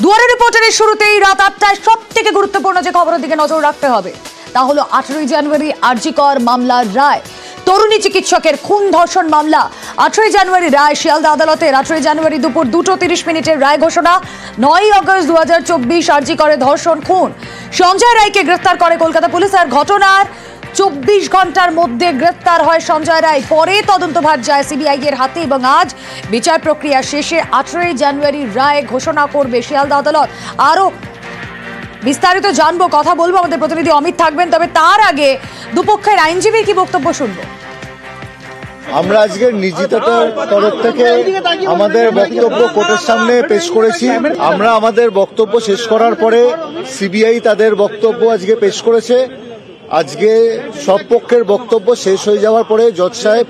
দুয়ারে রিপোর্টারের শুরুতেই রাত ৮টায় সবথেকে গুরুত্বপূর্ণ যে খবরের দিকে নজর রাখতে হবে তা হলো ১৮ই জানুয়ারি আরজিকর মামলার রায়। তরুণী চিকিৎসকের খুন ধর্ষণ মামলা ১৮ই জানুয়ারি রায় শিয়ালদা আদালতের। ১৮ই জানুয়ারি দুপুর ২:৩০ রায় ঘোষণা। ৯ই আগস্ট ২০২৪ আরজিকরে ধর্ষণ খুন। সঞ্জয় রায়কে গ্রেফতার করে কলকাতা পুলিশ। আর ঘটনার ২৪ ঘন্টার মধ্যে গ্রেফতার হয় সঞ্জয় রায়। পরে তদন্তভার যায় সিবিআই এর হাতে এবং আজ বিচার প্রক্রিয়া শেষে ১৮ই জানুয়ারি রায় ঘোষণা করবে শিয়ালদা আদালত। আরো বিস্তারিত জানবো, কথা বলবো, আমাদের প্রতিনিধি অমিত থাকবেন। তবে তার আগে দুপক্ষের আইনজীবীর কি বক্তব্য শুনবো। আমরা আজকে নির্যাতিতার তরফ থেকে আমাদের বক্তব্য কোর্টের সামনে পেশ করেছি। আমরা আমাদের বক্তব্য শেষ করার পরে সিবিআই তাদের বক্তব্য আজকে পেশ করেছে। আজকে সব পক্ষের বক্তব্য শেষ হয়ে যাওয়ার পরে জজ সাহেব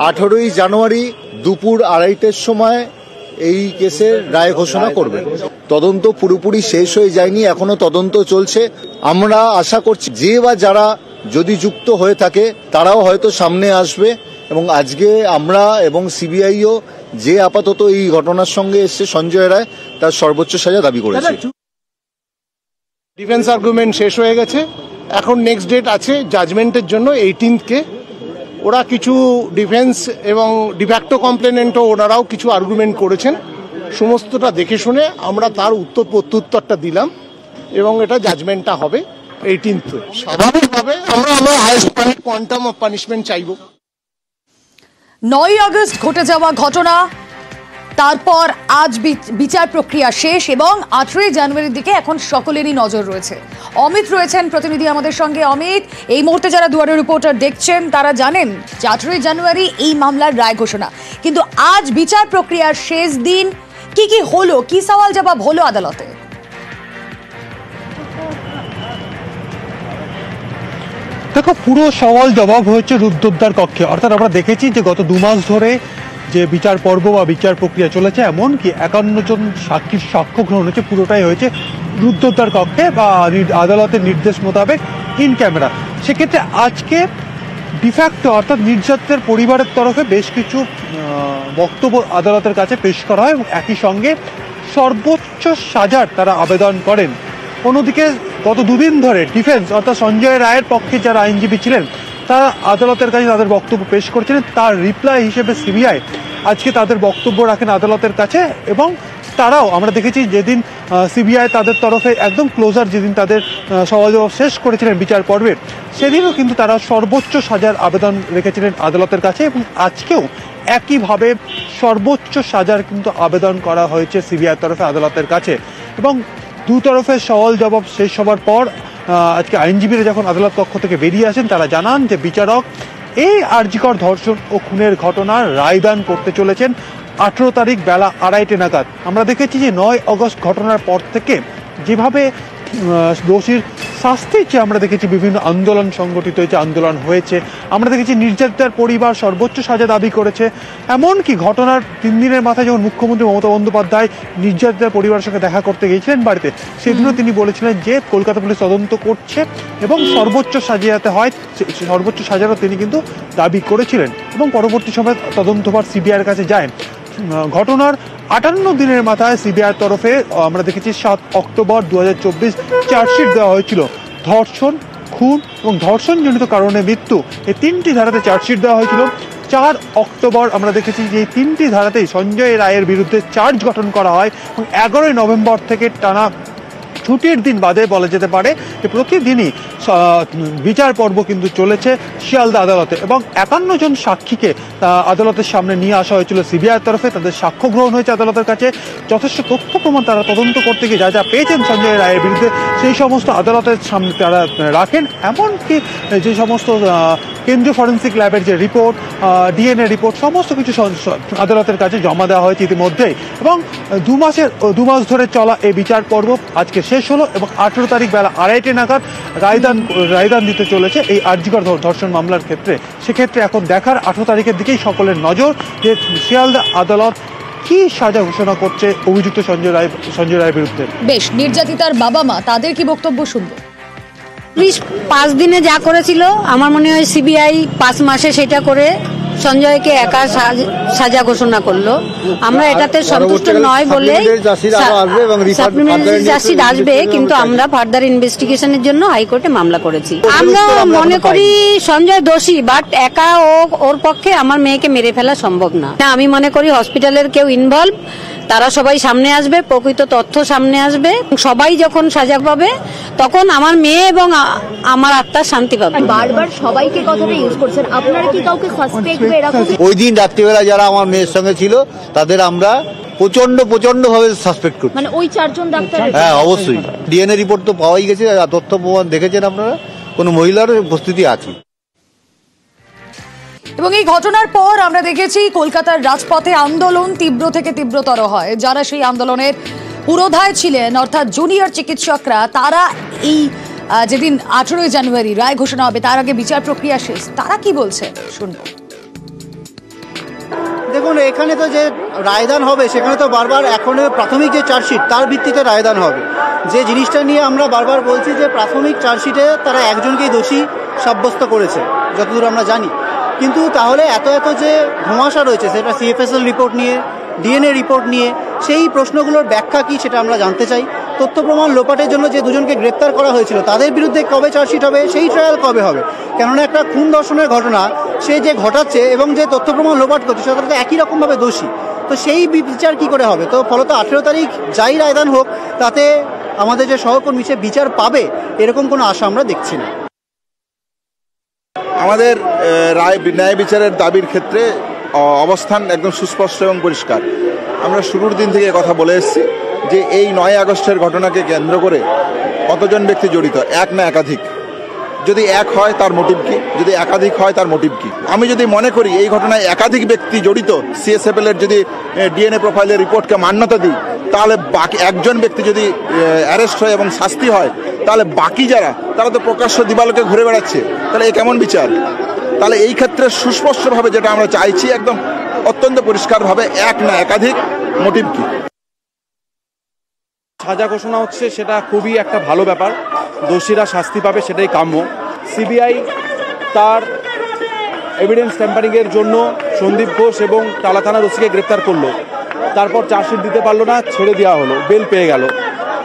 ১৮ই জানুয়ারি দুপুর ২:৩০টার সময় এই কেসের রায় ঘোষণা করবেন। তদন্ত পুরোপুরি শেষ হয়ে যায়নি, এখনো তদন্ত চলছে। আমরা আশা করছি যে বা যারা যদি যুক্ত হয়ে থাকে তারাও হয়তো সামনে আসবে এবং আজকে আমরা এবং সিবিআইও যে আপাতত এই ঘটনার সঙ্গে এসছে সঞ্জয় রায়, তার সর্বোচ্চ সাজা দাবি করেছে। ডিফেন্স আর্গুমেন্ট শেষ হয়ে গেছে, এখন নেক্সট ডেট আছে জাজমেন্টের জন্য 18th। ওরা কিছু ডিফেন্স এবং ডিফ্যাক্টো কমপ্লেনেন্টও ওনারাও কিছু আর্গুমেন্ট করেছেন। সমস্তটা দেখে শুনে আমরা তার প্রত্যুত্তরটা দিলাম এবং এটা জাজমেন্টটা হবে 18th। স্বাভাবিকভাবে আমরা হাইয়েস্ট কোয়ান্টাম অফ পানিশমেন্ট চাইব। ৯ই আগস্ট ঘটে যাওয়া ঘটনা, তারপর আজ বিচার প্রক্রিয়া শেষ এবং ১৮ই জানুয়ারির দিকে এখন সকলেরই নজর রয়েছে। অমিত রয়েছেন প্রতিনিধি আমাদের সঙ্গে। অমিত, এই মুহূর্তে যারা দুয়ারে রিপোর্টার দেখছেন তারা জানেন যে ১৮ই জানুয়ারি এই মামলার রায় ঘোষণা, কিন্তু আজ বিচার প্রক্রিয়ার শেষ দিন। কি কি হলো, কি সওয়াল জবাব হলো আদালতে? দেখো, পুরো সওয়াল জবাব হয়েছে রুদ্ধদ্বার কক্ষে। অর্থাৎ আমরা দেখেছি যে গত ২ মাস ধরে যে বিচার পর্ব বা বিচার প্রক্রিয়া চলেছে, এমনকি ৫১ জন সাক্ষীর সাক্ষ্য গ্রহণ হয়েছে, পুরোটাই হয়েছে রুদ্ধদ্বার কক্ষে বা আদালতের নির্দেশ মোতাবেক ইন ক্যামেরা। সেক্ষেত্রে আজকে ডিফ্যাক্টো অর্থাৎ নির্যাতিতের পরিবারের তরফে বেশ কিছু বক্তব্য আদালতের কাছে পেশ করা হয় এবং একই সঙ্গে সর্বোচ্চ সাজার তারা আবেদন করেন। অন্যদিকে গত ২ দিন ধরে ডিফেন্স অর্থাৎ সঞ্জয় রায়ের পক্ষে যারা আইনজীবী ছিলেন তারা আদালতের কাছে তাদের বক্তব্য পেশ করেছিলেন। তার রিপ্লাই হিসেবে সিবিআই আজকে তাদের বক্তব্য রাখেন আদালতের কাছে এবং তারাও আমরা দেখেছি যেদিন সিবিআই তাদের তরফে একদম ক্লোজার যেদিন তাদের সওয়াল জবাব শেষ করেছিলেন বিচার পর্বের, সেদিনও কিন্তু তারা সর্বোচ্চ সাজার আবেদন রেখেছিলেন আদালতের কাছে এবং আজকেও একইভাবে সর্বোচ্চ সাজার কিন্তু আবেদন করা হয়েছে সিবিআইয়ের তরফে আদালতের কাছে। এবং দু তরফের সওয়াল জবাব শেষ হওয়ার পর আজকে আইনজীবীরা যখন আদালত কক্ষ থেকে বেরিয়ে আসেন তারা জানান যে বিচারক এই আরজিকর ধর্ষণ ও খুনের ঘটনার রায়দান করতে চলেছেন ১৮ তারিখ বেলা ২:৩০ নাগাদ। আমরা দেখেছি যে ৯ আগস্ট ঘটনার পর থেকে যেভাবে দোষীর শাস্তি চেয়ে আমরা দেখেছি বিভিন্ন আন্দোলন সংগঠিত হয়েছে, আন্দোলন হয়েছে। আমরা দেখেছি নির্যাতিতার পরিবার সর্বোচ্চ সাজা দাবি করেছে। এমনকি ঘটনার ৩ দিনের মাথায় যখন মুখ্যমন্ত্রী মমতা বন্দ্যোপাধ্যায় নির্যাতিতার পরিবারের সঙ্গে দেখা করতে গিয়েছিলেন বাড়িতে, সেদিনও তিনি বলেছিলেন যে কলকাতা পুলিশ তদন্ত করছে এবং সর্বোচ্চ সাজা যাতে হয়, সর্বোচ্চ সাজারও তিনি কিন্তু দাবি করেছিলেন এবং পরবর্তী সময় তদন্তভার সিবিআইয়ের কাছে যায়। ঘটনার ৫৮ দিনের মাথায় সিবিআইয়ের তরফে আমরা দেখেছি ৭ অক্টোবর ২০২৪ চার্জশিট দেওয়া হয়েছিল। ধর্ষণ, খুন এবং ধর্ষণজনিত কারণে মৃত্যু, এই ৩টি ধারাতে চার্জশিট দেওয়া হয়েছিল। ৪ অক্টোবর আমরা দেখেছি যে এই ৩টি ধারাতেই সঞ্জয় রায়ের বিরুদ্ধে চার্জ গঠন করা হয় এবং ১১ই নভেম্বর থেকে টানা ছুটির দিন বাদে বলা যেতে পারে যে প্রতিদিনই বিচার পর্ব কিন্তু চলেছে শিয়ালদা আদালতে এবং ৫১ জন সাক্ষীকে আদালতের সামনে নিয়ে আসা হয়েছিল সিবিআইয়ের তরফে। তাদের সাক্ষ্য গ্রহণ হয়েছে আদালতের কাছে। যথেষ্ট তথ্য প্রমাণ তারা তদন্ত করতে গিয়ে যা যা পেয়েছেন সঞ্জয় রায়ের বিরুদ্ধে সেই সমস্ত আদালতের সামনে তারা রাখেন। এমনকি যে সমস্ত কেন্দ্রীয় ফরেন্সিক ল্যাবের যে রিপোর্ট, ডিএনএ রিপোর্ট, সমস্ত কিছু আদালতের কাছে জমা দেওয়া হয়েছে ইতিমধ্যেই। এবং ২ মাস ধরে চলা এই বিচার পর্ব আজকে শেষ হলো এবং ১৮ তারিখ বেলা ২:৩০ নাগাদ রায়দান দিতে চলেছে এই আরজিকর ধর্ষণ মামলার ক্ষেত্রে। সেক্ষেত্রে এখন দেখার ১৮ তারিখের দিকেই সকলের নজর যে শিয়ালদা আদালত কি সাজা ঘোষণা করছে অভিযুক্ত সঞ্জয় রায়ের বিরুদ্ধে। বেশ, নির্যাতিতার বাবা মা তাদের কি বক্তব্য শুনবো। পুলিশ ৫ দিনে যা করেছিল আমার মনে হয় সিবিআই ৫ মাসে সেটা করে সঞ্জয়কে একা সাজা ঘোষণা করলো। আমরা এটাতে সন্তুষ্ট নয় বলে সাপ্লিমেন্টারি চার্জশিট আসবে, কিন্তু আমরা ফার্দার ইনভেস্টিগেশনের জন্য হাইকোর্টে মামলা করেছি। আমরা মনে করি সঞ্জয় দোষী, বাট একা ওর পক্ষে আমার মেয়েকে মেরে ফেলা সম্ভব না। আমি মনে করি হসপিটালের কেউ ইনভলভ, তারা সবাই সামনে আসবে, প্রকৃত তথ্য সামনে আসবে। সবাই যখন সাজা পাবে তখন আমার মেয়ে এবং আমার আত্মার শান্তি পাবে। বারবার সবাইকে কথাটা ইউজ করছেন, আপনারা কি কাউকে সাসপেক্ট বা এরকম? ওই দিন রাত্রিবেলা যারা আমার মেয়ের সঙ্গে ছিল তাদের আমরা প্রচন্ড ভাবে সাসপেক্ট করছি। মানে ওই 4 জন ডাক্তার? হ্যাঁ, অবশ্যই। ডিএনএ রিপোর্ট তো পাওয়াই গেছে, তথ্য প্রমাণ দেখেছেন আপনারা, কোনো মহিলার উপস্থিতি আছে। এবং এই ঘটনার পর আমরা দেখেছি কলকাতার রাজপথে আন্দোলন তীব্র থেকে তীব্রতর হয়। যারা সেই আন্দোলনের পুরোধায় ছিলেন অর্থাৎ জুনিয়র চিকিৎসকরা, তারা এই যেদিন 18 জানুয়ারি রায় ঘোষণা হবে তার আগে বিচার প্রক্রিয়া শেষ, তারা কি বলছে শুনবো। দেখুন, এখানে তো যে রায়দান হবে সেখানে তো বারবার এখন প্রাথমিক যে চার্জশিট তার ভিত্তিতে রায়দান হবে। যে জিনিসটা নিয়ে আমরা বারবার বলছি যে প্রাথমিক চার্জশিটে তারা একজনকেই দোষী সাব্যস্ত করেছে যতদূর আমরা জানি, কিন্তু তাহলে এত যে ধোঁয়াশা রয়েছে সেটা সিএফএসএল রিপোর্ট নিয়ে, ডিএনএ রিপোর্ট নিয়ে, সেই প্রশ্নগুলোর ব্যাখ্যা কি সেটা আমরা জানতে চাই। তথ্য প্রমাণ লোপাটের জন্য যে দুজনকে গ্রেপ্তার করা হয়েছিল তাদের বিরুদ্ধে কবে চার্জশিট হবে, সেই ট্রায়াল কবে হবে? কেননা একটা খুন ধর্ষণের ঘটনা সে যে ঘটাচ্ছে এবং যে তথ্য প্রমাণ লোপাট করছে সেটা তো একই রকমভাবে দোষী, তো সেই বিচার কি করে হবে? তো ফলত 18 তারিখ যাই রায়দান হোক তাতে আমাদের যে সহকর্মী সে বিচার পাবে এরকম কোনো আশা আমরা দেখছি না। আমাদের ন্যায় বিচারের দাবির ক্ষেত্রে অবস্থান একদম সুস্পষ্ট এবং পরিষ্কার। আমরা শুরুর দিন থেকে কথা বলে এসেছি যে এই 9 আগস্টের ঘটনাকে কেন্দ্র করে কতজন ব্যক্তি জড়িত, এক না একাধিক। যদি এক হয় তার মোটিভ কি, যদি একাধিক হয় তার মোটিভ কি? আমি যদি মনে করি এই ঘটনায় একাধিক ব্যক্তি জড়িত, সিএসএফএল এর যদি ডিএনএ প্রোফাইলের রিপোর্টকে মান্যতা দিই, তাহলে বাকি একজন ব্যক্তি যদি অ্যারেস্ট হয় এবং শাস্তি হয়, তাহলে বাকি যারা তারা তো প্রকাশ্য দিবালোকে ঘুরে বেড়াচ্ছে, তাহলে এ কেমন বিচার? তাহলে এই ক্ষেত্রে সুস্পষ্টভাবে যেটা আমরা চাইছি একদম অত্যন্ত পরিষ্কারভাবে এক না একাধিক, মোটিভ কি? সাজা ঘোষণা হচ্ছে সেটা খুবই একটা ভালো ব্যাপার, দোষীরা শাস্তি পাবে সেটাই কাম্য। সিবিআই তার এভিডেন্স ট্যাম্পারিংয়ের জন্য সন্দীপ ঘোষ এবং টালা থানার ওসিকে গ্রেপ্তার করলো, তারপর চার্জশিট দিতে পারলো না, ছেড়ে দেওয়া হলো, বেল পেয়ে গেল।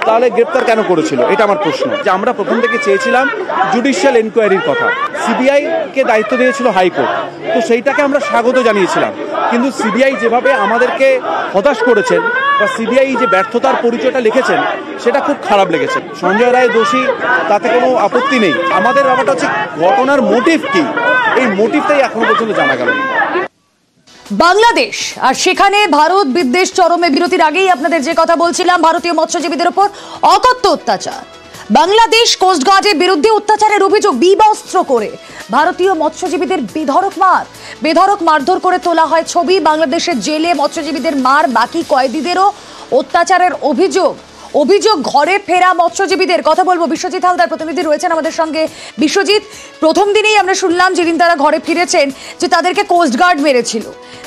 তাহলে গ্রেপ্তার কেন করেছিল? এটা আমার প্রশ্ন। যে আমরা প্রথম থেকে চেয়েছিলাম জুডিশিয়াল এনকোয়ারির কথা, সিবিআইকে দায়িত্ব দিয়েছিল হাইকোর্ট, তো সেইটাকে আমরা স্বাগত জানিয়েছিলাম। কিন্তু সিবিআই যেভাবে আমাদেরকে হতাশ করেছেন বা সিবিআই যে ব্যর্থতার পরিচয়টা লিখেছেন সেটা খুব খারাপ লেগেছে। সঞ্জয় রায় দোষী, তাতে কোনো আপত্তি নেই। আমাদের ব্যাপারটা হচ্ছে ঘটনার মোটিভ কি, এই মোটিভটাই এখনো পর্যন্ত জানা গেল না। বাংলাদেশ আর সেখানে ভারত বিদ্বেষ চরমে। বিরতির আগেই আপনাদের যে কথা বলছিলাম, ভারতীয় মৎস্যজীবীদের উপর অকথ্য অত্যাচার। বাংলাদেশ কোস্টগার্ডের বিরুদ্ধে অত্যাচারের অভিযোগ, বিবস্ত্র করে ভারতীয় মৎস্যজীবীদের বেধড়ক মারধর করে তোলা হয় ছবি। বাংলাদেশের জেলে মৎস্যজীবীদের মার, বাকি কয়েদিদেরও অত্যাচারের অভিযোগ। ঘরে ফেরা মৎস্যজীবীদের কথা বলবো। বিশ্বজিৎ হালদার প্রতিনিধি রয়েছেন আমাদের সঙ্গে। বিশ্বজিৎ, প্রথম দিনেই আমরা শুনলাম যেদিন তারা ঘরে ফিরেছেন যে তাদেরকে কোস্টগার্ড মেরেছিল,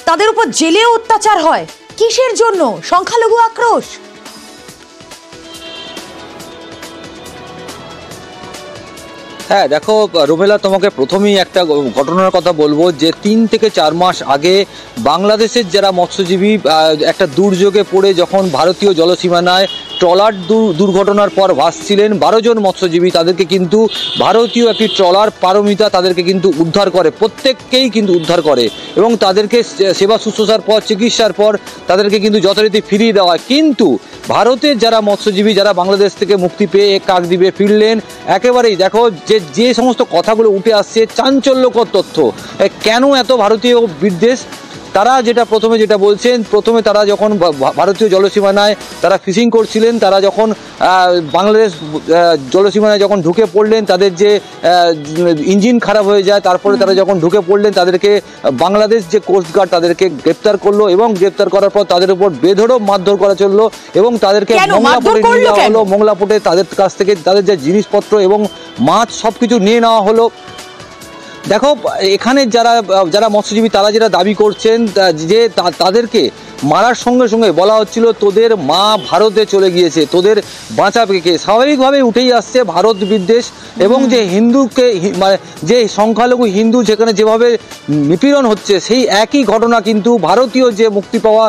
তাদের উপর জেলেও অত্যাচার হয়। কিসের জন্য? সংখ্যালঘু আক্রোশ? হ্যাঁ দেখো রোমেলা, তোমাকে প্রথমেই একটা ঘটনার কথা বলবো যে 3 থেকে 4 মাস আগে বাংলাদেশের যারা মৎস্যজীবী একটা দুর্যোগে পড়ে যখন ভারতীয় জলসীমানায় ট্রলার দুর্ঘটনার পর ভাসছিলেন 12 জন মৎস্যজীবী, তাদেরকে কিন্তু ভারতীয় একটি ট্রলার পারমিতা তাদেরকে কিন্তু উদ্ধার করে, প্রত্যেককেই কিন্তু উদ্ধার করে এবং তাদেরকে সেবা শুশ্রূষার পর, চিকিৎসার পর তাদেরকে কিন্তু যথারীতি ফিরিয়ে দেওয়া হয়। কিন্তু ভারতের যারা মৎস্যজীবী যারা বাংলাদেশ থেকে মুক্তি পেয়ে কাকদ্বীপে ফিরলেন, একেবারেই দেখো যে সমস্ত কথাগুলো উঠে আসছে, চাঞ্চল্যকর তথ্য। কেন এত ভারতীয় বিদ্বেষ? তারা যেটা বলছেন, প্রথমে তারা যখন ভারতীয় জলসীমানায় তারা ফিশিং করছিলেন, তারা যখন বাংলাদেশ জলসীমানায় যখন ঢুকে পড়লেন, তাদের যে ইঞ্জিন খারাপ হয়ে যায়, তারপরে তারা যখন ঢুকে পড়লেন তাদেরকে বাংলাদেশ যে কোস্টগার্ড তাদেরকে গ্রেপ্তার করলো এবং গ্রেপ্তার করার পর তাদের উপর বেধড়ক মারধর করা চললো এবং তাদেরকে মোংলাপোটে নিয়ে যাওয়া হলো। মোংলাপোটে তাদের কাছ থেকে তাদের যে জিনিসপত্র এবং মাছ সব কিছু নিয়ে নেওয়া হলো। দেখো এখানে যারা মৎস্যজীবী তারা যেটা দাবি করছেন যে তাদেরকে মারার সঙ্গে সঙ্গে বলা হচ্ছিল তোদের মা ভারতে চলে গিয়েছে, তোদের বাঁচাবে কে। স্বাভাবিকভাবে উঠেই আসছে ভারত বিদ্বেষ এবং যে হিন্দুকে মানে যে সংখ্যালঘু হিন্দু যেখানে যেভাবে নিপীড়ন হচ্ছে, সেই একই ঘটনা কিন্তু ভারতীয় যে মুক্তি পাওয়া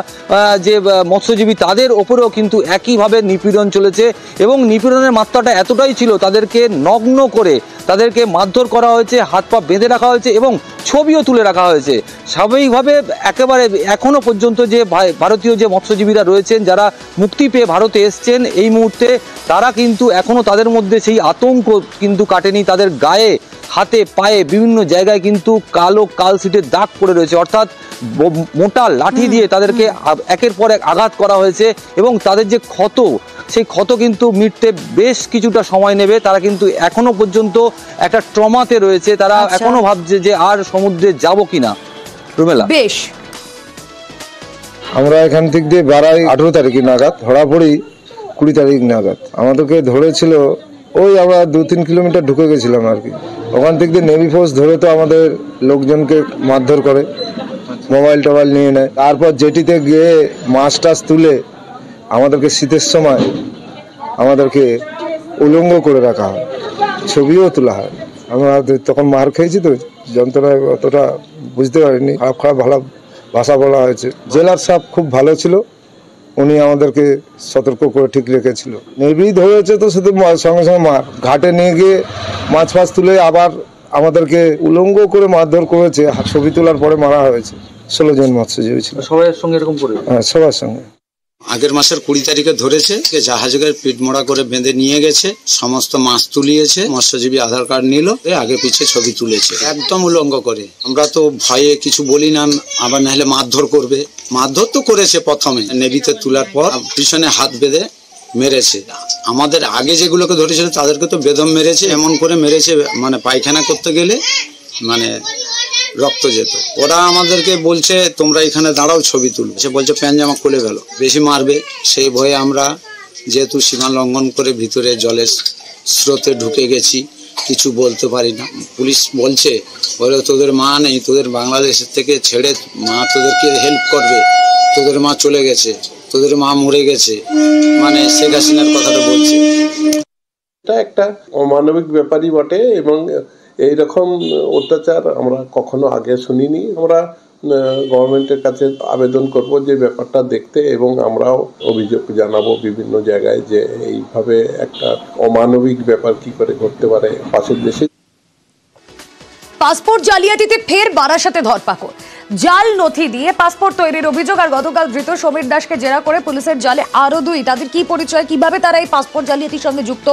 যে মৎস্যজীবী তাদের ওপরেও কিন্তু একইভাবে নিপীড়ন চলেছে। এবং নিপীড়নের মাত্রাটা এতটাই ছিল, তাদেরকে নগ্ন করে তাদেরকে মারধর করা হয়েছে, হাত পা বেঁধে রাখা হয়েছে এবং ছবিও তুলে রাখা হয়েছে। স্বাভাবিকভাবে একেবারে এখনো পর্যন্ত যে ভারতীয় যে মৎস্যজীবীরা রয়েছেন যারা মুক্তি পেয়ে ভারতে এসছেন এই মুহূর্তে, তারা কিন্তু এখনো তাদের মধ্যে সেই আতঙ্ক কিন্তু কাটেনি। তাদের গায়ে হাতে পায়ে বিভিন্ন জায়গায় কিন্তু কালো কালশিটের দাগ পড়ে রয়েছে, অর্থাৎ মোটা লাঠি দিয়ে তাদেরকে একের পর এক আঘাত করা হয়েছে এবং তাদের যে ক্ষত, সেই ক্ষত কিন্তু মিটতে বেশ কিছুটা সময় নেবে। তারা কিন্তু এখনো পর্যন্ত একটা ট্রমাতে রয়েছে, তারা এখনো ভাবছে যে আর সমুদ্রে যাব কিনা। রুমেলা, বেশ, আমরা এখান থেকে দিয়ে বাড়াই 18 তারিখ নাগাদ, ধরা পড়ি 20 তারিখ নাগাদ। আমাদেরকে ধরেছিল ওই আমরা 2-3 কিলোমিটার ঢুকে গেছিলাম আর কি। ওখান থেকে নেভি ফোর্স ধরে তো আমাদের লোকজনকে মারধর করে, মোবাইল টোবাইল নিয়ে নেয়। তারপর জেটিতে গিয়ে মাছ টাছ তুলে আমাদেরকে শীতের সময় আমাদেরকে উলঙ্গ করে রাখা হয়, ছবিও তোলা হয়। আমরা তখন মার খেয়েছি তো যন্ত্রণায় অতটা বুঝতে পারিনি। খারাপ ভালো ভাষা বলা হয়েছে। জেলার সাহেব খুব ভালো ছিল, উনি আমাদেরকে সতর্ক করে ঠিক রেখেছিল। নেভি ধরেছে তো শুধু সঙ্গে সঙ্গে মার, ঘাটে নিয়ে গিয়ে মাছ ফাছ তুলে আবার আমাদেরকে উলঙ্গ করে মারধর করেছে। ছবি তোলার পরে মারা হয়েছে। 16 জন মৎস্যজীবী ছিল। সবার সঙ্গে এরকম করে? হ্যাঁ, সবার সঙ্গে। আগের মাসের 20 তারিখে ধরেছে, জাহাজে পিঠ মোড়া করে বেঁধে নিয়ে গেছে, সমস্ত মাছ তুলিয়েছে, মৎস্যজীবী আধার কার্ড নিল, আগে পিছে ছবি তুলেছে, একদম উলঙ্গ করে। আমরা তো ভয়ে কিছু বলি না, আবার নাহলে মারধর করবে। মারধর তো করেছে প্রথমে, নেভিতে তোলার পর পিছনে হাত বেঁধে মেরেছে। আমাদের আগে যেগুলোকে ধরেছিল তাদেরকে তো বেদম মেরেছে, এমন করে মেরেছে মানে পায়খানা করতে গেলে মানে রক্ত যেত। ওরা আমাদেরকে বলছে তোমরা এখানে দাঁড়াও ছবি তুলবে, সে বলছে প্যান্ট জামা খুলে ফেলো, বেশি মারবে। সেই ভয়ে আমরা যেহেতু সীমা লঙ্ঘন করে ভিতরে জলের স্রোতে ঢুকে গেছি, কিছু বলতে পারি না। পুলিশ বলছে বলে তোদের মা নেই, তোদের বাংলাদেশের থেকে ছেড়ে মা তোদেরকে হেল্প করবে, তোদের মা চলে গেছে, তোদের মা মরে গেছে, মানে শেখ হাসিনার কথাটা বলছে। এটা একটা অমানবিক ব্যাপারই বটে এবং এইরকম অত্যাচার আমরা কখনো আগে শুনিনি। আমরা গভর্নমেন্টের কাছে আবেদন করব যে ব্যাপারটা দেখতে, এবং আমরাও অভিযোগ জানাবো বিভিন্ন জায়গায় যে এইভাবে একটা অমানবিক ব্যাপার কি করে ঘটতে পারে পাশের দেশে। পাসপোর্ট জালিয়াতিতে ফের বারাসাতে ধরপাকড়। জাল নথি দিয়ে পাসপোর্ট তৈরির অভিযোগ আর গতকাল ধৃত সমীর দাসকে জেরা করে পুলিশের জালে আরো 2। তাদের কি পরিচয়, কিভাবে তারা এই পাসপোর্ট জালিয়াতির সঙ্গে যুক্ত,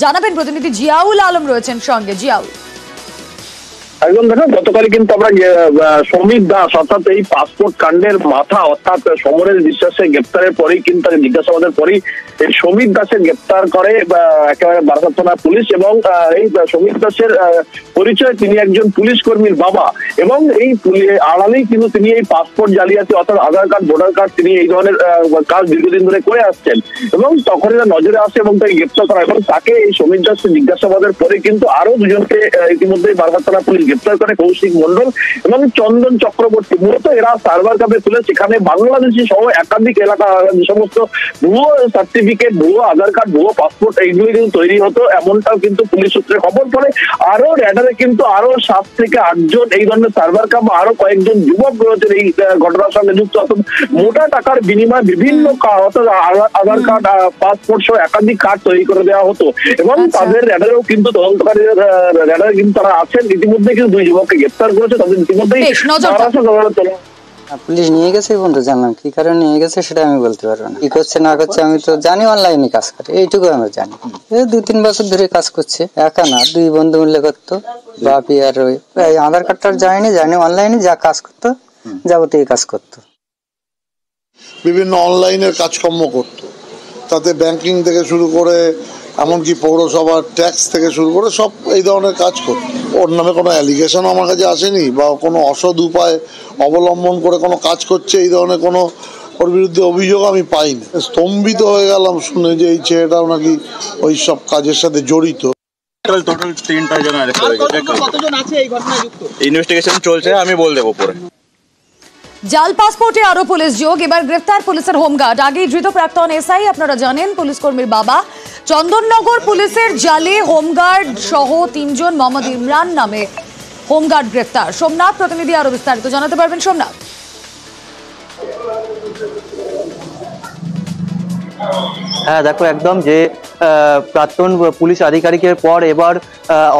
জানাবেন প্রতিনিধি জিয়াউল আলম রয়েছেন সঙ্গে। জিয়াউল, একদম দেখো, গতকালই কিন্তু আমরা সমীর দাস অর্থাৎ এই পাসপোর্ট কাণ্ডের মাথা অর্থাৎ সমরেশ বিশ্বাসের গ্রেপ্তারের পরেই কিন্তু তাকে জিজ্ঞাসাবাদের পরেই এই সমীর দাসের গ্রেপ্তার করে একেবারে বারাসাত থানা পুলিশ। এবং এই সমীর দাসের পরিচয় তিনি একজন পুলিশ কর্মীর বাবা, এবং এই আড়ালেই কিন্তু তিনি এই পাসপোর্ট জালিয়াতি অর্থাৎ আধার কার্ড, ভোটার কার্ড, তিনি এই ধরনের কাজ দীর্ঘদিন ধরে করে আসছেন। এবং তখন এরা নজরে আসে এবং তাকে গ্রেপ্তার করা, এবং তাকে এই সমীর দাসের জিজ্ঞাসাবাদের পরে কিন্তু আরো 2 জনকে ইতিমধ্যে বারাসাত থানা পুলিশ গ্রেপ্তার করে, কৌশিক মন্ডল এবং চন্দন চক্রবর্তী। মূলত এরা সার্ভার কাপে তুলে সেখানে বাংলাদেশি সহ একাধিক এলাকা যে সমস্ত ভুয়ো সার্টিফিকেট, ভুয়ো আধার কার্ড, ভুয়ো পাসপোর্ট এইগুলি কিন্তু তৈরি হতো, এমনটাও কিন্তু পুলিশ সূত্রে খবর পড়ে। আরো র্যাডারে কিন্তু আরো 7 থেকে 8 জন এই ধরনের সার্ভার কাপ, আরো কয়েকজন যুবক রয়েছেন এই ঘটনার সঙ্গে যুক্ত। অর্থাৎ মোটা টাকার বিনিময়ে বিভিন্ন অর্থাৎ আধার কার্ড, পাসপোর্ট সহ একাধিক কার্ড তৈরি করে দেওয়া হতো, এবং তাদের র্যাডারেও কিন্তু তদন্তকারীদের র্যাডারে কিন্তু তারা আছেন। ইতিমধ্যে কিন্তু 2 যুবককে গ্রেপ্তার করেছে, তাদের ইতিমধ্যেই পুলিশ নিয়ে গেছে। বন্ধু জানলাম কি কারণে নিয়ে গেছে সেটা আমি বলতে পারবো না, কি করছে না করছে আমি তো জানি, অনলাইনে কাজ করে এইটুকু আমরা জানি। 2-3 বছর ধরে কাজ করছে, একা না 2 বন্ধু মিলে করতো, বাপি আর ওই আধার কার্ডটা জানি অনলাইনে যা কাজ করতো যাবতীয় কাজ করতো, বিভিন্ন অনলাইনের কাজকর্ম করতো, তাতে ব্যাংকিং থেকে শুরু করে এমনকি পৌরসভার ট্যাক্স থেকে শুরু করে সব এই ধরনের কাজ করতো। ওর নামে কোনো অ্যালিগেশন আমার কাছে আসেনি বা কোনো অসৎ উপায় অবলম্বন করে কোনো কাজ করছে এই ধরনের কোনো ওর বিরুদ্ধে অভিযোগ আমি পাইনি। স্তম্ভিত হয়ে গেলাম শুনে যে এই ছেলেটাও নাকি ওই সব কাজের সাথে জড়িত। টোটাল 3টা জন অ্যারেস্ট হয়ে গেছে। ইনভেস্টিগেশন চলছে, আমি বল দেবো পরে। জাল পাসপোর্টে আরো পুলিশ যোগ, এবার গ্রেফতার পুলিশের হোমগার্ড। আগেই ধৃত প্রাক্তন এসআই, আপনারা জানেন, পুলিশ কর্মীর বাবা। চন্দননগর পুলিশের জালে হোমগার্ড সহ 3 জন মোহাম্মদ ইমরান নামে হোমগার্ড গ্রেফতার। সোমনাথ প্রতিনিধি আরো বিস্তারিত জানাতে পারবেন। সোমনাথ, হ্যাঁ দেখো, একদম যে প্রাক্তন পুলিশ আধিকারিকের পর এবার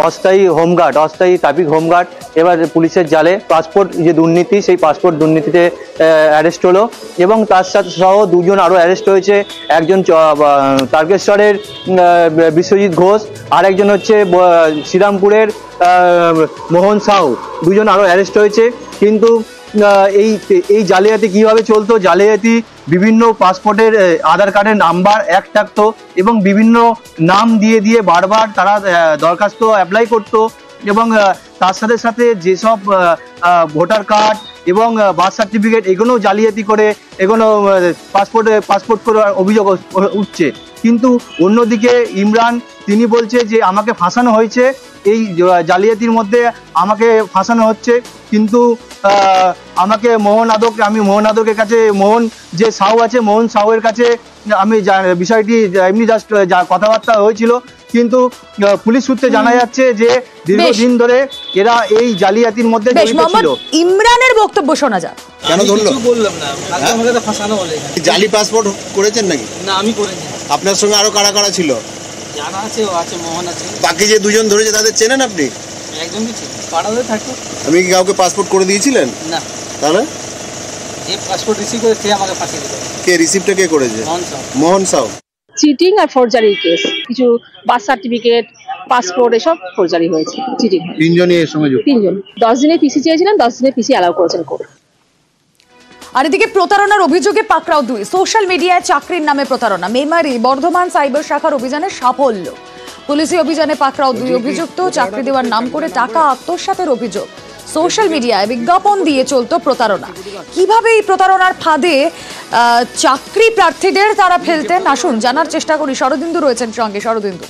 অস্থায়ী হোমগার্ড, অস্থায়ী ট্রাফিক হোমগার্ড এবার পুলিশের জালে পাসপোর্ট যে দুর্নীতি, সেই পাসপোর্ট দুর্নীতিতে অ্যারেস্ট হলো এবং তার সাথে সহ 2 জন আরও অ্যারেস্ট হয়েছে। একজন তারকেশ্বরের বিশ্বজিৎ ঘোষ, আর একজন হচ্ছে শ্রীরামপুরের মোহন সাউ, 2 জন আরও অ্যারেস্ট হয়েছে। কিন্তু এই জালিয়াতি কিভাবে চলতো? জালিয়াতি বিভিন্ন পাসপোর্টের আধার কার্ডের নাম্বার এক থাকতো এবং বিভিন্ন নাম দিয়ে দিয়ে বারবার তারা দরখাস্ত অ্যাপ্লাই করতো এবং তার সাথে সাথে যেসব ভোটার কার্ড এবং বার্থ সার্টিফিকেট এগুলো জালিয়াতি করে এগুলো পাসপোর্ট করার অভিযোগ উঠছে। কিন্তু অন্যদিকে ইমরান তিনি বলছে যে আমাকে ফাঁসানো হয়েছে, এই জালিয়াতির মধ্যে আমাকে ফাঁসানো হচ্ছে। কিন্তু আমাকে আমি মোহন আদকের কাছে, মোহন যে সাউ আছে, মোহন সাউয়ের কাছে আমি বিষয়টি এমনি জাস্ট কথাবার্তা হয়েছিল। কিন্তু পুলিশ সূত্রে জানা যাচ্ছে যে দীর্ঘদিন ধরে এরা এই জালিয়াতির মধ্যে জড়িত ছিল। ইমরানের বক্তব্য শোনা যাক। কেন ধরলো? বললাম না, আমাকে তো ফাঁসানো বলে। জালি পাসপোর্ট করেছেন নাকি? না, আমি করিনি। আপনার সঙ্গে আরো কারা কারা ছিল? জানা আছে, ও আছে, মোহন আছে। বাকি যে 2 জন ধরেছে তাদের চেনেন আপনি? একজনকে চিনি, পাড়াতে থাকতো। আপনি কি কাউকে পাসপোর্ট করে দিয়েছিলেন? না। তাহলে যে পাসপোর্ট রিসিভ করে সে আমাকে ফাঁসিয়ে দিল। কে রিসিভটা কে করেছে? মোহন সাউ। চিটিং আর ফরজারির কেস, কিছু বার্থ সার্টিফিকেট, পাসপোর্ট এসব ফরজারি হয়েছে, চিটিং। 3 জনই এর সঙ্গে যুক্ত। 3 জন 10 দিনের পিসি চেয়েছিলেন, 10 দিনের পিসি অ্যালাউ করেছেন কোর্ট। আর এদিকে প্রতারণার অভিযোগে পাকড়াও 2। সোশ্যাল মিডিয়ায় চাকরির নামে প্রতারণা। মেমারি বর্ধমান সাইবার শাখার অভিযানে সাফল্য। পুলিশি অভিযানে পাকড়াও 2 অভিযুক্ত। চাকরি দেওয়ার নাম করে টাকা আত্মসাতের অভিযোগ। সোশ্যাল মিডিয়ায় বিজ্ঞাপন দিয়ে চলতো প্রতারণা। কিভাবে এই প্রতারণার ফাঁদে চাকরি প্রার্থীদের তারা ফেলতেন, আসুন জানার চেষ্টা করি। শরদিন্দু রয়েছেন সঙ্গে। শরদিন্দু,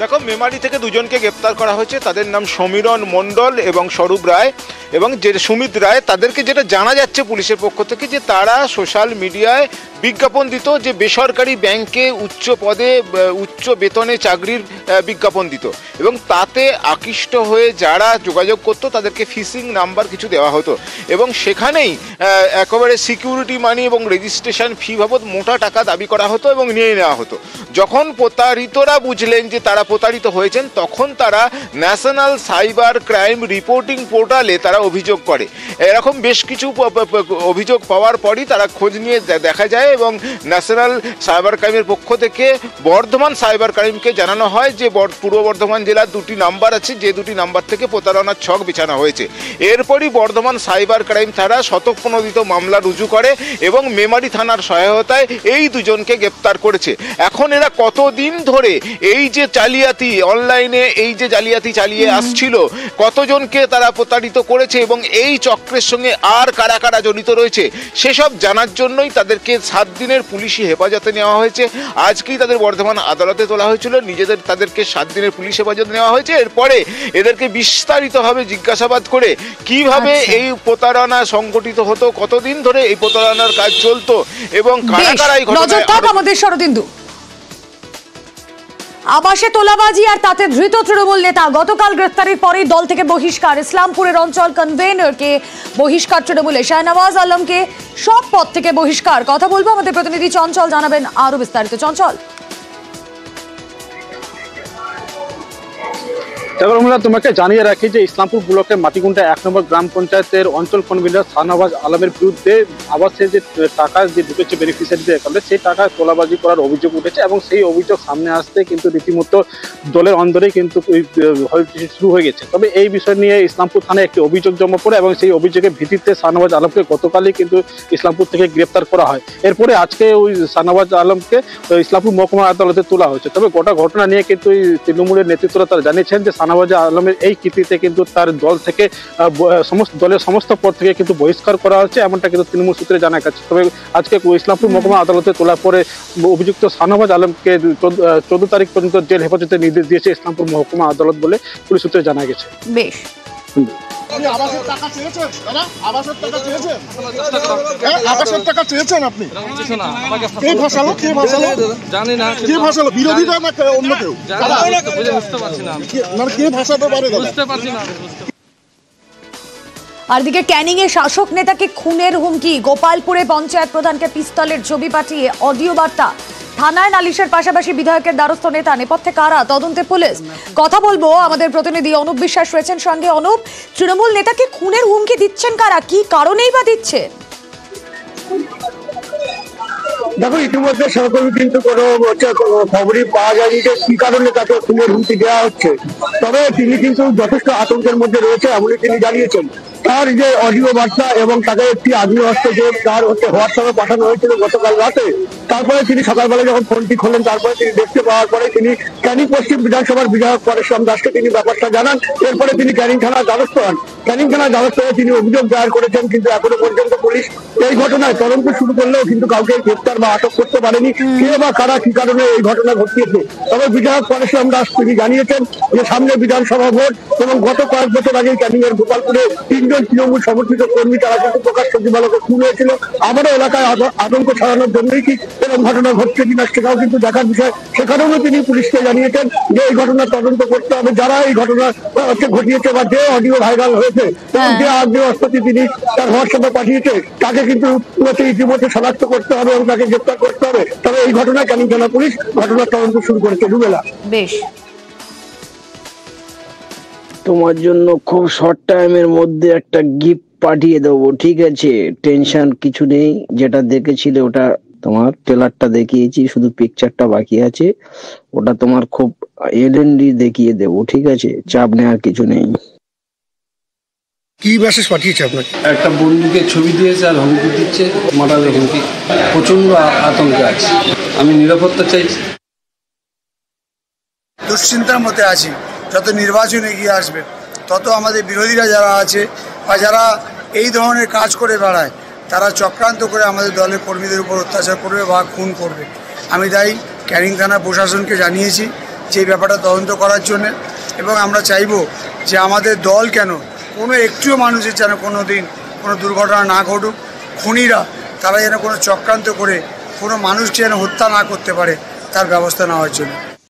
দেখো, মেমারি থেকে 2 জনকে গ্রেপ্তার করা হয়েছে। তাদের নাম সমীরণ মণ্ডল এবং স্বরূপ রায় এবং যে সুমিত রায়। তাদেরকে যেটা জানা যাচ্ছে পুলিশের পক্ষ থেকে, যে তারা সোশ্যাল মিডিয়ায় বিজ্ঞাপন দিত, যে বেসরকারি ব্যাংকে উচ্চ পদে উচ্চ বেতনে চাকরির বিজ্ঞাপন দিত এবং তাতে আকৃষ্ট হয়ে যারা যোগাযোগ করতো তাদেরকে ফিশিং নাম্বার কিছু দেওয়া হতো এবং সেখানেই একেবারে সিকিউরিটি মানি এবং রেজিস্ট্রেশন ফি বাবদ মোটা টাকা দাবি করা হতো এবং নিয়ে নেওয়া হতো। যখন প্রতারিতরা বুঝলেন যে তারা প্রতারিত হয়েছেন, তখন তারা ন্যাশনাল সাইবার ক্রাইম রিপোর্টিং পোর্টালে তারা অভিযোগ করে। এরকম বেশ কিছু অভিযোগ পাওয়ার পরই তারা খোঁজ নিয়ে দেখা যায় এবং ন্যাশনাল সাইবার ক্রাইমের পক্ষ থেকে বর্ধমান সাইবার ক্রাইমকে জানানো হয় যে পূর্ব বর্ধমান জেলার 2টি নাম্বার আছে, যে 2টি নাম্বার থেকে প্রতারণার ছক বিছানো হয়েছে। এরপরই বর্ধমান সাইবার ক্রাইম থানা স্বতঃপ্রণোদিত মামলা রুজু করে এবং মেমারি থানার সহায়তায় এই 2 জনকে গ্রেপ্তার করেছে। এখন এরা কতদিন ধরে এই যে জালিয়াতি অনলাইনে, এই যে জালিয়াতি চালিয়ে আসছিল, কতজনকে তারা প্রতারিত করেছে এবং এই চক্রের সঙ্গে আর কারা কারা জড়িত রয়েছে, সেসব জানার জন্যই তাদেরকে 7 দিনের পুলিশি হেফাজতে নেওয়া হয়েছে। আজকেই তাদের বর্ধমান আদালতে তোলা হয়েছিল, তাদেরকে 7 দিনের পুলিশ হেফাজতে নেওয়া হয়েছে। এরপরে এদেরকে বিস্তারিতভাবে জিজ্ঞাসাবাদ করে কিভাবে এই প্রতারণা সংগঠিত হতো, কতদিন ধরে এই প্রতারণার কাজ চলতো এবং কারা কারা এই ঘটনায়। আমাদের শরদিন্দু, আবাসে তোলাবাজি আর তাতে ধৃত তৃণমূল নেতা গতকাল গ্রেফতারির পরেই দল থেকে বহিষ্কার। ইসলামপুরের অঞ্চল কনভেনরকে বহিষ্কার তৃণমূলে, শাহনওয়াজ আলমকে সব পদ থেকে বহিষ্কার। কথা বলবো আমাদের প্রতিনিধি চঞ্চল, জানাবেন আরো বিস্তারিত। চঞ্চল, তোমাকে জানিয়ে রাখি যে ইসলামপুর ব্লকের মাটিগুন্ডা 1 নম্বর গ্রাম পঞ্চায়েতের অঞ্চল কনভেনর শাহনওয়াজ আলমের বিরুদ্ধে আবাসের যে টাকা যে ঢুকেছে বেনিফিশিয়ারিদের অ্যাকাউন্টে, সেই টাকা তোলাবাজি করার অভিযোগ উঠেছে এবং সেই অভিযোগ সামনে আসতে কিন্তু রীতিমতো দলের অন্দরেই কিন্তু শুরু হয়ে গেছে। তবে এই বিষয় নিয়ে ইসলামপুর থানায় একটি অভিযোগ জমা পড়ে এবং সেই অভিযোগের ভিত্তিতে শাহনওয়াজ আলমকে গতকালই কিন্তু ইসলামপুর থেকে গ্রেপ্তার করা হয়। এরপরে আজকে ওই শাহনওয়াজ আলমকে ইসলামপুর মহকুমা আদালতে তোলা হয়েছে। তবে গোটা ঘটনা নিয়ে কিন্তু তৃণমূলের নেতৃত্বরা তারা জানিয়েছেন যে শাহনওয়াজ আলমের এই কৃতিতে কিন্তু তার দল থেকে দলের সমস্ত পদ থেকে কিন্তু বহিষ্কার করা হচ্ছে, এমনটা কিন্তু তৃণমূল সূত্রে জানা গেছে। তবে আজকে ইসলামপুর মহকুমা আদালতে তোলার পরে অভিযুক্ত শাহনওয়াজ আলমকে 14 তারিখ পর্যন্ত জেল হেফাজতে নির্দেশ দিয়েছে ইসলামপুর মহকুমা আদালত বলে পুলিশ সূত্রে জানা গেছে। বেশ। সুন্দর। আবাসের টাকা চেয়েছেন দাদা? আবাসের টাকা চেয়েছেন? আবাসের টাকা চেয়েছেন আপনি? কে ফাঁসালো? কে ফাঁসালো? জানি না। কে ফাঁসালো? বিরোধীরা না অন্য কেউ? বুঝতে পারছি না। মানে কে ফাঁসাতে পারে? বুঝতে পারছি না। আর দিকে ক্যানিং এ শাসক নেতাকে খুনের হুমকি, গোপালপুরে পঞ্চায়েত প্রধানকে পিস্তলের ছবি পাঠিয়ে অডিও বার্তা, থানায় নালিশের পাশাপাশি বিধায়কের দ্বারস্থ নেতা, নেপথ্যে কারা, তদন্তে পুলিশ। কথা বলবো, আমাদের প্রতিনিধি অনুপ বিশ্বাস রয়েছেন সঙ্গে। অনুপ, তৃণমূল নেতাকে খুনের হুমকি দিচ্ছেন কারা, কি কারণেই বা দিচ্ছে? দেখো, ইতিমধ্যে সরকারি কিন্তু কোনো খবরই পাওয়া যায়নি যে কি কারণে তাকে খুনের হুমকি দেওয়া হচ্ছে। তবে তিনি কিন্তু যথেষ্ট আতঙ্কের মধ্যে রয়েছে এমনই তিনি জানিয়েছেন। তার যে অডিও বার্তা এবং তাকে একটি আগ্নেয়াস্ত্র যে তার হোয়াটসঅ্যাপে পাঠানো হয়েছিল গতকাল রাতে, তারপরে তিনি সকালবেলা যখন ফোনটি খোলেন, তারপরে তিনি দেখতে পাওয়ার পরে তিনি ক্যানিং পশ্চিম বিধানসভার বিধায়ক পরেশরাম দাসকে তিনি ব্যাপারটা জানান। এরপরে তিনি ক্যানিং থানার দ্বারস্থ হন। ক্যানিং থানার দ্বারস্থ হয়ে তিনি অভিযোগ দায়ের করেছেন, কিন্তু এখনো পর্যন্ত পুলিশ এই ঘটনায় তদন্ত শুরু করলেও কিন্তু কাউকে গ্রেপ্তার বা আটক করতে পারেনি। কে বা কারা কি কারণে এই ঘটনা ঘটিয়েছে। তবে বিধায়ক পরেশরাম দাস তিনি জানিয়েছেন যে সামনে বিধানসভা ভোট এবং গত কয়েক বছর আগে ক্যানিং এর গোপালপুরে 3 জন তৃণমূল সমর্থিত কর্মী তারা কিন্তু প্রকাশ সচিবালয়কে খুন হয়েছিল। আমারও এলাকায় আতঙ্ক ছড়ানোর জন্যই কি এরকম ঘটনা ঘটছে কিনা সেটাও কিন্তু দেখার বিষয়। সেখানেও তিনি পুলিশকে জানিয়েছেন যে এই ঘটনার তদন্ত করতে হবে, যারা এই ঘটনা ঘটিয়েছে বা যে অডিও ভাইরাল হয়েছে এবং যে আগ্নেয়াস্ত্রটি তিনি তার হোয়াটসঅ্যাপে পাঠিয়েছে তাকে কিন্তু ইতিমধ্যে শনাক্ত করতে হবে এবং তাকে গ্রেপ্তার করতে হবে। তবে এই ঘটনায় ক্যানিং থানা পুলিশ ঘটনার তদন্ত শুরু করেছে। রুবেলা, বেশ, তোমার জন্য খুব শর্ট টাইমের মধ্যে একটা গিফট পাঠিয়ে দেবো, ঠিক আছে? টেনশন কিছু নেই। যেটা দেখেছিলে ওটা তোমার ট্রেলারটা দেখিয়েছি, শুধু পিকচারটা বাকি আছে। ওটা তোমার খুব এলএনডি দেখিয়ে দেবো, ঠিক আছে? চাপ নেওয়ার কিছু নেই। কি মেসেজ পাঠিয়েছে আপনাকে? একটা বন্দুকের ছবি দিয়েছে আর হুমকি দিচ্ছে, মারার হুমকি। প্রচন্ড আতঙ্কে আছে, আমি নিরাপত্তা চাইছি। দুশ্চিন্তার মধ্যে আছি। যত নির্বাচন এগিয়ে আসবে তত আমাদের বিরোধীরা যারা আছে বা যারা এই ধরনের কাজ করে বেড়ায় তারা চক্রান্ত করে আমাদের দলের কর্মীদের উপর অত্যাচার করবে বা খুন করবে। আমি তাই ক্যানিং থানা প্রশাসনকে জানিয়েছি যে এই ব্যাপারটা তদন্ত করার জন্য, এবং আমরা চাইব যে আমাদের দল কেন কোনো একটিও মানুষের যেন কোনো দিন কোনো দুর্ঘটনা না ঘটুক। খুনিরা তারা যেন কোনো চক্রান্ত করে কোনো মানুষকে যেন হত্যা না করতে পারে তার ব্যবস্থা নেওয়ার জন্য।